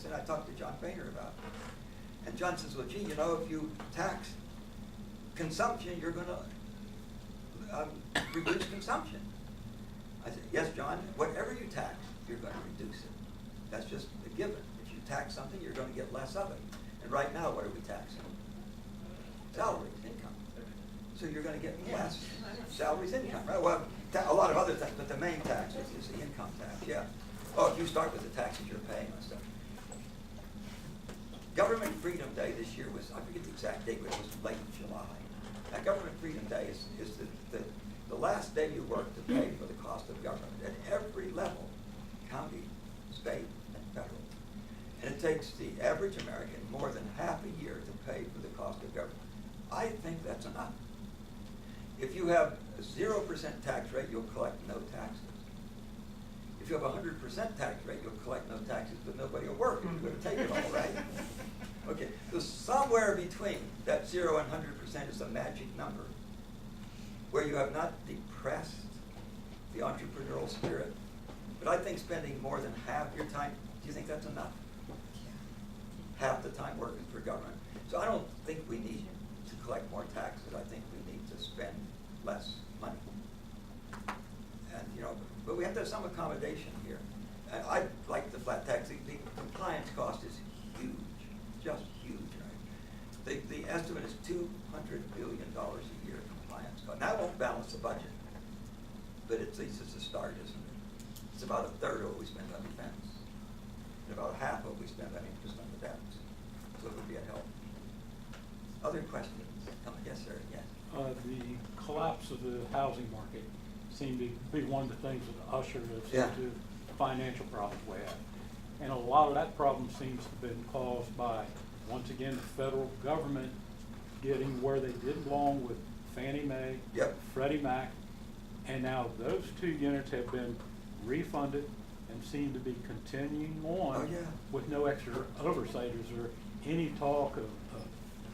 and I talked to John Boehner about it. And John says, well, gee, you know, if you tax consumption, you're going to reduce consumption. I said, yes, John, whatever you tax, you're going to reduce it. That's just a given. If you tax something, you're going to get less of it. And right now, what are we taxing? Salaries, income. So you're going to get less salaries, income, right? Well, a lot of other things, but the main tax is the income tax, yeah. Oh, if you start with the taxes you're paying on stuff. Government Freedom Day this year was, I forget the exact date, but it was late July. Now, Government Freedom Day is the last day you work to pay for the cost of government at every level, county, state, and federal. And it takes the average American more than half a year to pay for the cost of government. I think that's enough. If you have a 0% tax rate, you'll collect no taxes. If you have a 100% tax rate, you'll collect no taxes, but nobody will work. You're going to take it all, right? Okay, so somewhere between that 0 and 100% is a magic number where you have not depressed the entrepreneurial spirit. But I think spending more than half your time, do you think that's enough? Half the time working for government. So I don't think we need to collect more taxes. I think we need to spend less money. And, you know, but we have to have some accommodation here. And I like the flat tax. The compliance cost is huge, just huge. Right? The estimate is $200 billion a year compliance cost. Now, that won't balance the budget, but at least it's a start, isn't it? It's about a third of what we spend on defense, and about half of what we spend on interest on the debts. So it would be a help. Other questions? Yes, sir. Yes. The collapse of the housing market seemed to be one of the things that ushered us into financial problems we have. And a lot of that problem seems to have been caused by, once again, the federal government getting where they did belong with Fannie Mae, Freddie Mac, and now those two units have been refunded and seem to be continuing on with no extra oversight. Is there any talk of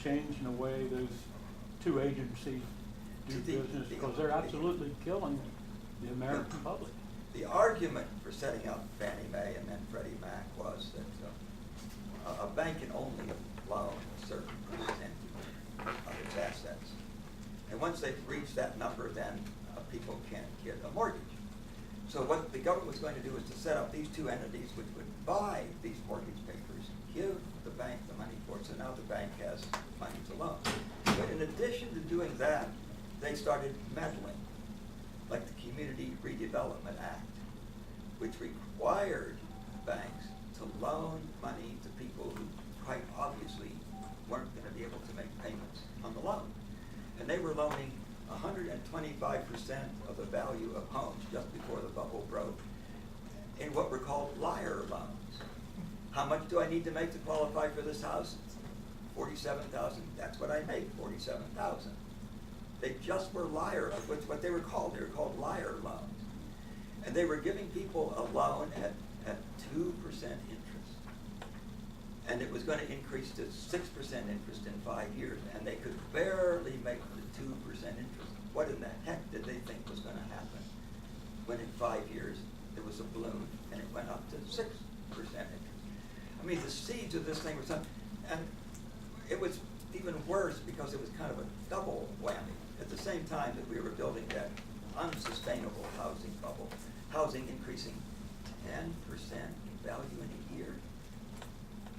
changing the way those two agencies do business, because they're absolutely killing the American public? The argument for setting up Fannie Mae and then Freddie Mac was that a bank can only loan a certain percentage of its assets. And once they've reached that number, then people can't get a mortgage. So what the government was going to do was to set up these two entities which would buy these mortgage papers, give the bank the money for it, so now the bank has money to loan. But in addition to doing that, they started meddling, like the Community Redevelopment Act, which required banks to loan money to people who quite obviously weren't going to be able to make payments on the loan. And they were loaning 125% of the value of homes just before the bubble broke in what were called liar loans. How much do I need to make to qualify for this house? $47,000. That's what I make, $47,000. They just were liar, what they were called. They were called liar loans. And they were giving people a loan at 2% interest. And it was going to increase to 6% interest in 5 years. And they could barely make the 2% interest. What in the heck did they think was going to happen when in 5 years there was a balloon and it went up to 6% interest? I mean, the seeds of this thing were something, and it was even worse because it was kind of a double whammy. At the same time that we were building that unsustainable housing bubble, housing increasing 10% in value in a year.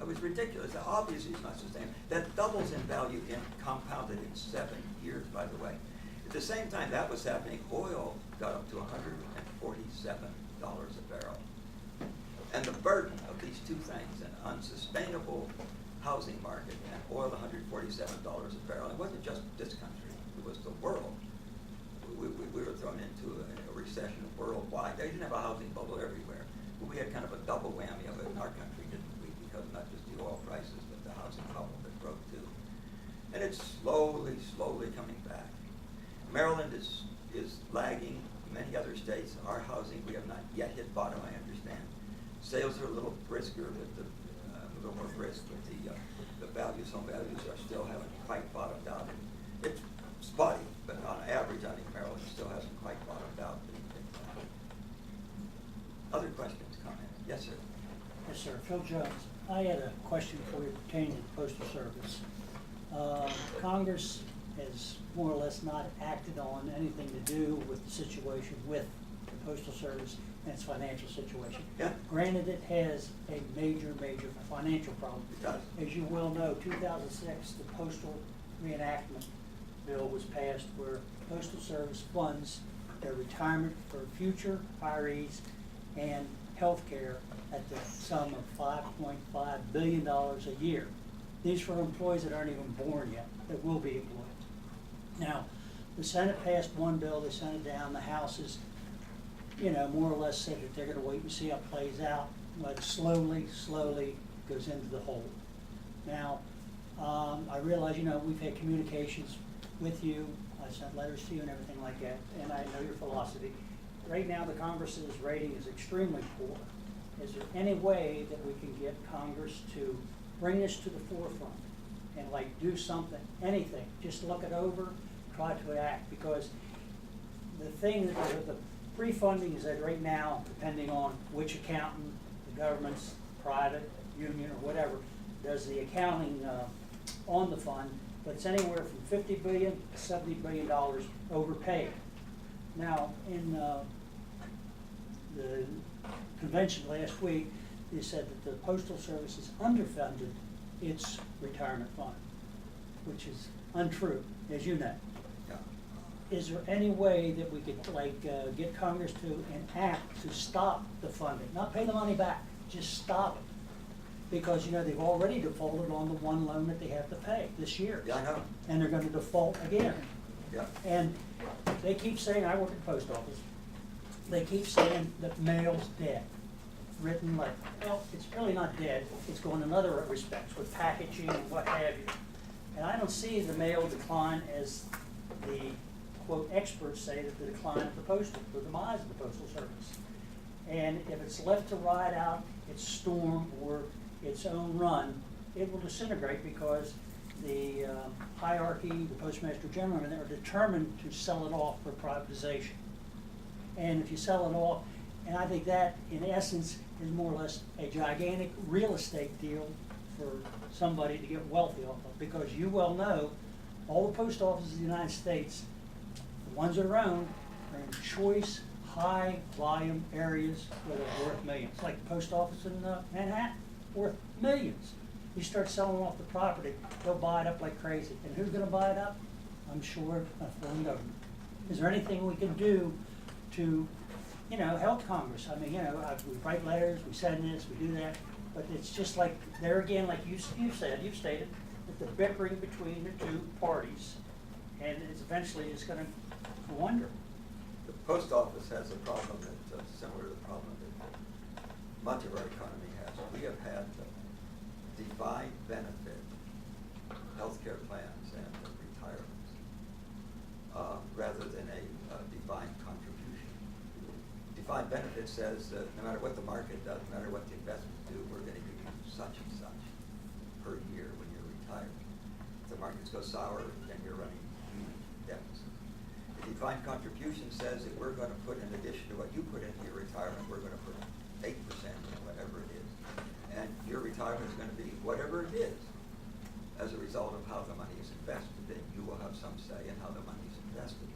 It was ridiculous. Obviously, it's not sustainable. That doubles in value in compounded in 7 years, by the way. At the same time that was happening, oil got up to $147 a barrel. And the burden of these two things, an unsustainable housing market and oil $147 a barrel, it wasn't just this country, it was the world. We were thrown into a recession worldwide. They didn't have a housing bubble everywhere, but we had kind of a double whammy of it in our country, didn't we? Because not just the oil prices, but the housing bubble that broke too. And it's slowly coming back. Maryland is lagging many other states. Our housing, we have not yet hit bottom, I understand. Sales are a little brisker, but a little more brisk, but the home values are still haven't quite bottomed out. And it's spotty, but on average, I think Maryland still hasn't quite bottomed out. Other questions, comments? Yes, sir. Yes, sir. Phil Jones. I had a question for you pertaining to the Postal Service. Congress has more or less not acted on anything to do with the situation with the Postal Service and its financial situation. Yeah. Granted, it has a major financial problem. It does. As you well know, 2006, the Postal Reenactment Bill was passed where the Postal Service funds their retirement for future hirees and health care at the sum of $5.5 billion a year. These for employees that aren't even born yet, that will be employed. Now, the Senate passed one bill, they sent it down, the House is, more or less said that they're gonna wait and see how it plays out, but slowly goes into the hole. Now, I realize, we've had communications with you, I sent letters to you and everything like that, and I know your philosophy. Right now, the Congress's rating is extremely poor. Is there any way that we can get Congress to bring this to the forefront and do something, anything, just look it over, try to act? Because the thing that the pre-funding is that right now, depending on which accountant, the government's private, union, or whatever, does the accounting on the fund, but it's anywhere from $50 billion to $70 billion overpaid. Now, in the convention last week, they said that the Postal Service has underfunded its retirement fund, which is untrue, as you know. Yeah. Is there any way that we could get Congress to enact to stop the funding, not pay the money back, just stop it? Because, they've already defaulted on the one loan that they have to pay this year. Yeah, I know. And they're gonna default again. Yeah. And they keep saying, I work at the post office, they keep saying that mail's dead, written letter. Well, it's really not dead, it's going in other respects with packaging and what have you. And I don't see the mail decline as the, quote, experts say that the decline of the demise of the Postal Service. And if it's left to ride out its storm or its own run, it will disintegrate because the hierarchy, the Postmaster General, and they're determined to sell it off for privatization. And if you sell it off, and I think that, in essence, is more or less a gigantic real estate deal for somebody to get wealthy off of. Because you well know, all the post offices in the United States, the ones that are owned, are in choice, high-volume areas where they're worth millions. Like the post office in Manhattan, worth millions. You start selling off the property, they'll buy it up like crazy. And who's gonna buy it up? I'm sure a foreign government. Is there anything we can do to, help Congress? I mean, we write letters, we send this, we do that, but it's just like, there again, like you've stated, that the bickering between the two parties, and it's eventually it's gonna go under. The post office has a problem that's similar to the problem that much of our economy has. We have had defined benefit healthcare plans and retirements rather than a defined contribution. Defined benefit says that no matter what the market does, no matter what the investments do, we're going to give you such and such per year when you're retired. If the markets go sour, then you're running huge deficits. The defined contribution says that we're going to put, in addition to what you put into your retirement, we're going to put 8% in whatever it is. And your retirement is going to be whatever it is as a result of how the money is invested. Then you will have some say in how the money is invested.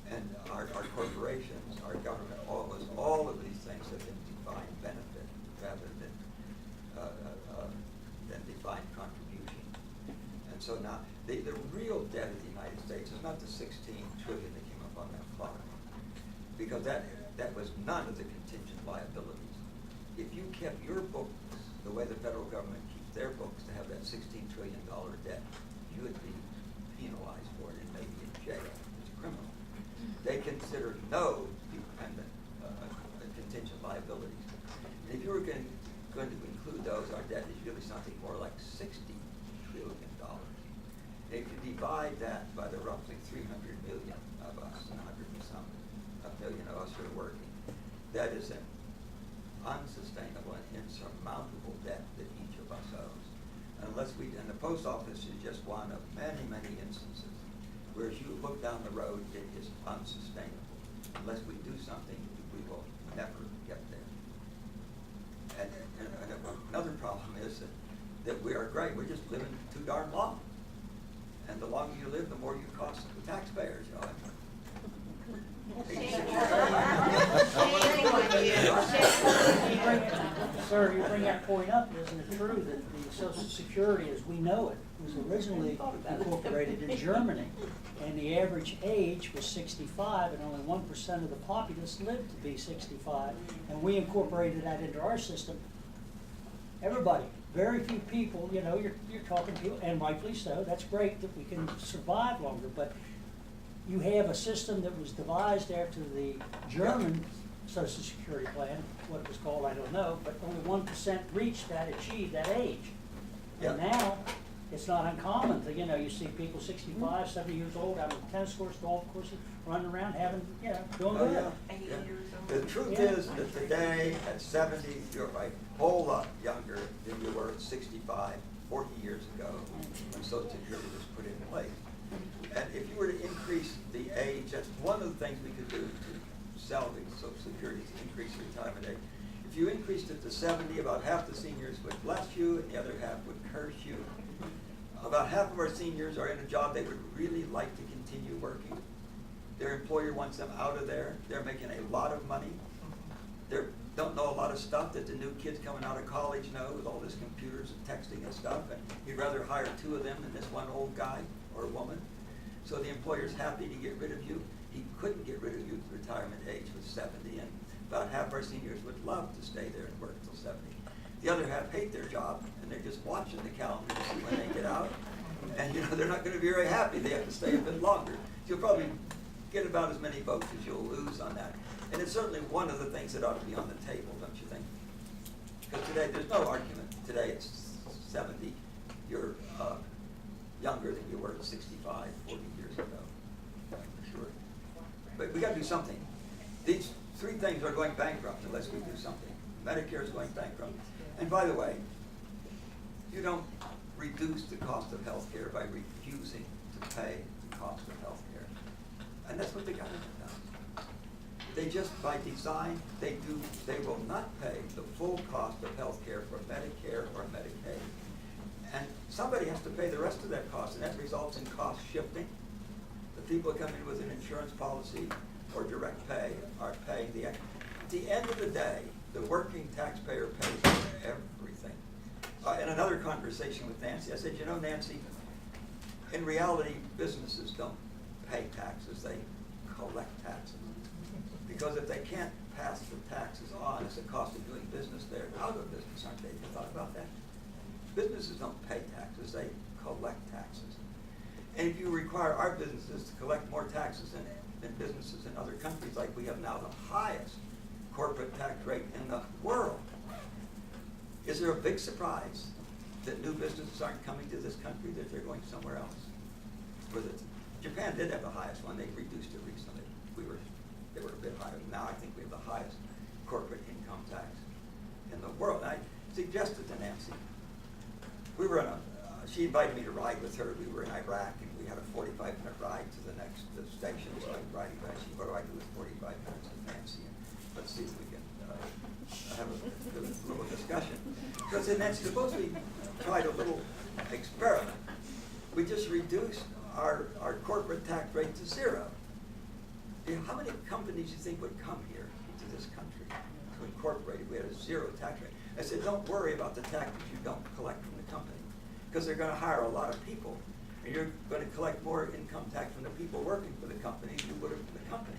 And our corporations, our government, all of these things have been defined benefit rather than defined contribution. And so now, the real debt of the United States is not the $16 trillion that came up on that clock, because that was none of the contingent liabilities. If you kept your books the way the federal government keeps their books to have that $16 trillion debt, you would be penalized for it and maybe in jail. It's criminal. They consider no dependent contingent liabilities. And if you were going to include those, our debt is really something more like $60 trillion. If you divide that by the roughly 300 million of us, and 100 and some million of us who are working, that is an unsustainable and insurmountable debt that each of us owes. And the post office is just one of many, many instances where as you look down the road, it is unsustainable. Unless we do something, we will never get there. And another problem is that living too darn long. And the longer you live, the more you cost the taxpayers, you know. Sir, you bring that point up, isn't it true that the Social Security as we know it was originally incorporated in Germany, and the average age was 65, and only 1% of the populace lived to be 65, and we incorporated that into our system. Everybody, very few people, you know, you're talking people, and rightfully so, that's great that we can survive longer, but you have a system that was devised after the German Social Security plan, what it was called, I don't know, but only 1% reached that, achieved that age. And now, it's not uncommon to, you know, you see people 65, 70 years old, out on tennis courts, golf courses, running around, having, you know, doing good. The truth is that today, at 70, you're a whole lot younger than you were at 65, 40 years ago, when Social Security was put in place. And if you were to increase the age, that's one of the things we could do to salvage Social Security, to increase the retirement age. If you increased it to 70, about half the seniors would bless you, and the other half would curse you. About half of our seniors are in a job they would really like to continue working. Their employer wants them out of there. They're making a lot of money. They don't know a lot of stuff that the new kids coming out of college know, with all this computers and texting and stuff, and he'd rather hire 2 of them than this one old guy or woman. So the employer's happy to get rid of you. He couldn't get rid of you at the retirement age with 70, and about half our seniors would love to stay there and work till 70. The other half hate their job, and they're just watching the calendar to see when they get out. And you know, they're not going to be very happy. They have to stay a bit longer. You'll probably get about as many votes as you'll lose on that. And it's certainly one of the things that ought to be on the table, don't you think? Because today, there's no argument. Today it's 70. You're younger than you were at 65, 40 years ago, for sure. But we got to do something. These 3 things are going bankrupt unless we do something. Medicare is going bankrupt. And by the way, you don't reduce the cost of health care by refusing to pay the cost of health care. And that's what the government does. They just, by design, they will not pay the full cost of health care for Medicare or Medicaid. And somebody has to pay the rest of that cost, and that results in cost shifting. The people who come in with an insurance policy or direct pay are paying the extra. At the end of the day, the working taxpayer pays for everything. In another conversation with Nancy, I said, you know, Nancy, in reality, businesses don't pay taxes, they collect taxes. Because if they can't pass the taxes on as a cost of doing business, they're out of business, aren't they? Have you thought about that? Businesses don't pay taxes, they collect taxes. And if you require our businesses to collect more taxes than businesses in other countries, like we have now the highest corporate tax rate in the world, is there a big surprise that new businesses aren't coming to this country, that they're going somewhere else? Japan did have the highest one, they reduced it recently. They were a bit higher. Now I think we have the highest corporate income tax in the world. And I suggested to Nancy, we were on she invited me to ride with her. We were in Iraq, and we had a 45-minute ride to the next station. So I riding back. She said, what do I do with 45 minutes with Nancy? And let's see if we can have a little discussion. Because then Nancy, suppose we tried a little experiment. We just reduced our corporate tax rate to 0. How many companies do you think would come here to this country to incorporate it? We had a 0 tax rate. I said, don't worry about the taxes you don't collect from the company, because they're going to hire a lot of people, and you're going to collect more income tax from the people working for the company than you would have from the company.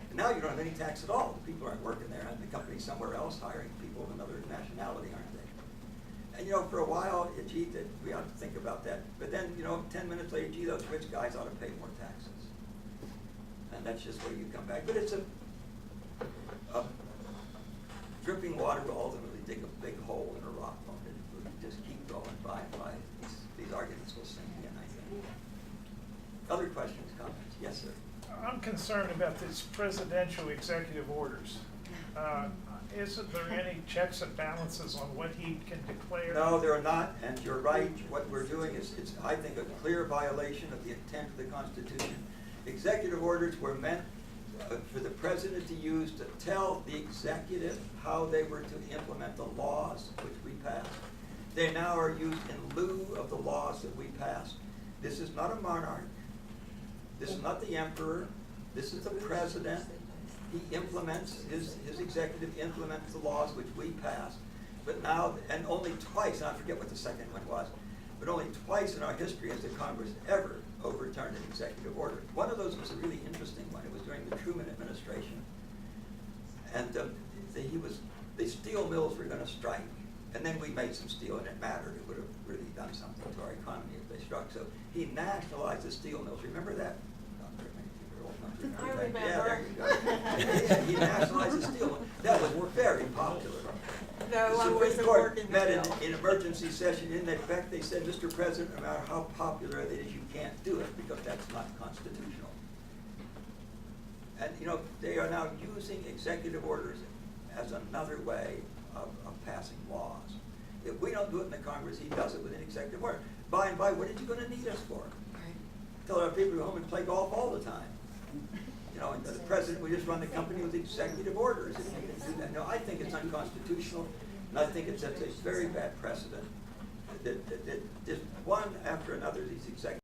And now you don't have any tax at all. The people aren't working there, and the company's somewhere else hiring people of another nationality, aren't they? And you know, for a while, gee, we ought to think about that. But then, you know, 10 minutes later, gee, those rich guys ought to pay more taxes. And that's just where you come back. But it's a dripping water will ultimately dig a big hole in a rock, won't it? If we just keep going by and by, these arguments will sink in, I think. Other questions, comments? Yes, sir. I'm concerned about these presidential executive orders. Isn't there any checks and balances on what he can declare? No, there are not, and you're right. What we're doing is, it's, I think, a clear violation of the intent of the Constitution. Executive orders were meant for the president to use to tell the executive how they were to implement the laws which we passed. They now are used in lieu of the laws that we passed. This is not a monarch. This is not the emperor. This is the president. He implements, his executive implements the laws which we passed. But now, and only twice, and I forget what the second one was, but only twice in our history has the Congress ever overturned an executive order. One of those was a really interesting one. It was during the Truman administration. And the steel mills were going to strike. And then we made some steel and it mattered. It would have really done something to our economy if they struck. So he nationalized the steel mills. Remember that? Not very many people are old enough to remember I that. remember. Yeah, there you go. Yeah, he nationalized the steel mill. That was very popular. No, I The Supreme wasn't Court working met still. in emergency session. In effect, they said, Mr. President, no matter how popular it is, you can't do it because that's not constitutional. And, you know, they are now using executive orders as another way of passing laws. If we don't do it in the Congress, he does it with an executive order. By and by, what are you going to need us for? Tell our people to go home and play golf all the time. You know, and the president, we just run the company with executive orders. And he can do that. No, I think it's unconstitutional, and I think it sets a very bad precedent. That just one after another, these executive